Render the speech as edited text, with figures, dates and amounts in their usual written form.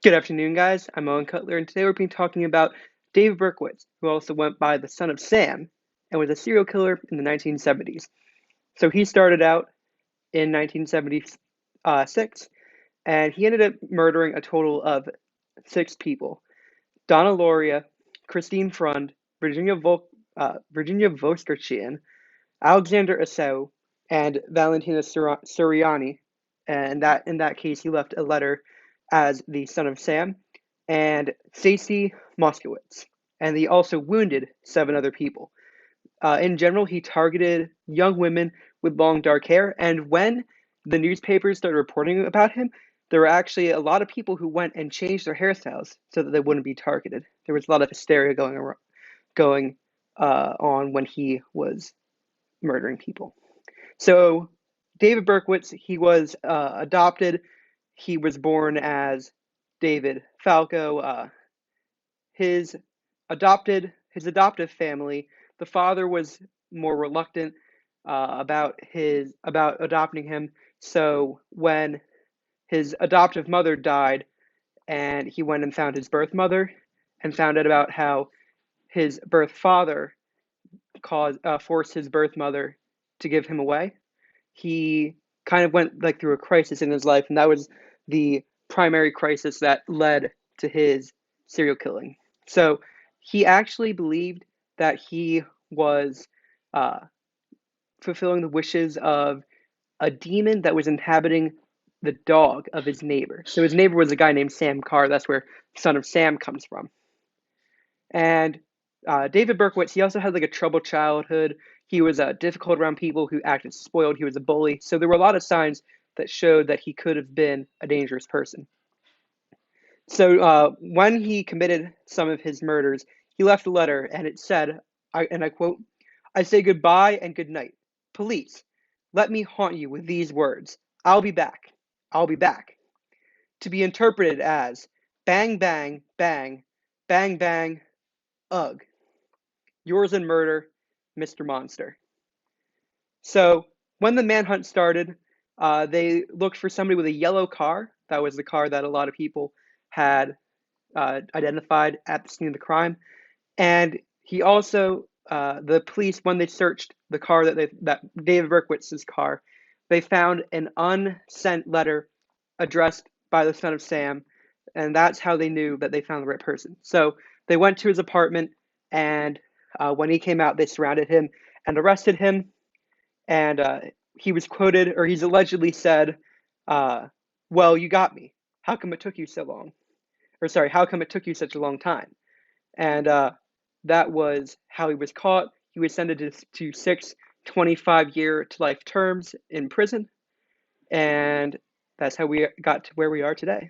Good afternoon, guys. I'm Owen Cutler, and today we're being talking about Dave Berkowitz, who also went by the Son of Sam and was a serial killer in the 1970s. So he started out in 1976, and he ended up murdering a total of six people: Donna Loria, Christine Frund, Virginia Voskirchian, Alexander Asau, and Valentina Suriani. And that in that case, he left a letter as the Son of Sam, and Stacy Moskowitz. And he also wounded seven other people. In general, he targeted young women with long dark hair. And when the newspapers started reporting about him, there were actually a lot of people who went and changed their hairstyles so that they wouldn't be targeted. There was a lot of hysteria going on when he was murdering people. So David Berkowitz, he was adopted. He was born as David Falco. His adoptive family, the father was more reluctant about adopting him. So when his adoptive mother died, and he went and found his birth mother, and found out about how his birth father forced his birth mother to give him away. He kind of went like through a crisis in his life, and that was the primary crisis that led to his serial killing. So he actually believed that he was uh, fulfilling the wishes of a demon that was inhabiting the dog of his neighbor. So his neighbor was a guy named Sam Carr. That's where Son of Sam comes from. And David Berkowitz, he also had like a troubled childhood. He was difficult around people who acted spoiled. He was a bully. So there were a lot of signs that showed that he could have been a dangerous person. So when he committed some of his murders, he left a letter, and it said, and I quote, "I say goodbye and good night. Police, let me haunt you with these words. I'll be back. I'll be back." To be interpreted as bang, bang, bang, bang, bang, ugh. Yours in murder, Mr. Monster. So when the manhunt started, they looked for somebody with a yellow car. That was the car that a lot of people had identified at the scene of the crime. And he also, the police, when they searched the car that David Berkowitz's car, they found an unsent letter addressed by the Son of Sam, and that's how they knew that they found the right person. So they went to his apartment, and when he came out, they surrounded him and arrested him. And he was quoted, or he's allegedly said, uh, "Well, you got me. How come it took you so long? Or sorry, how come it took you such a long time?" And that was how he was caught. He was sentenced to six 25-year to life terms in prison, and that's how we got to where we are today.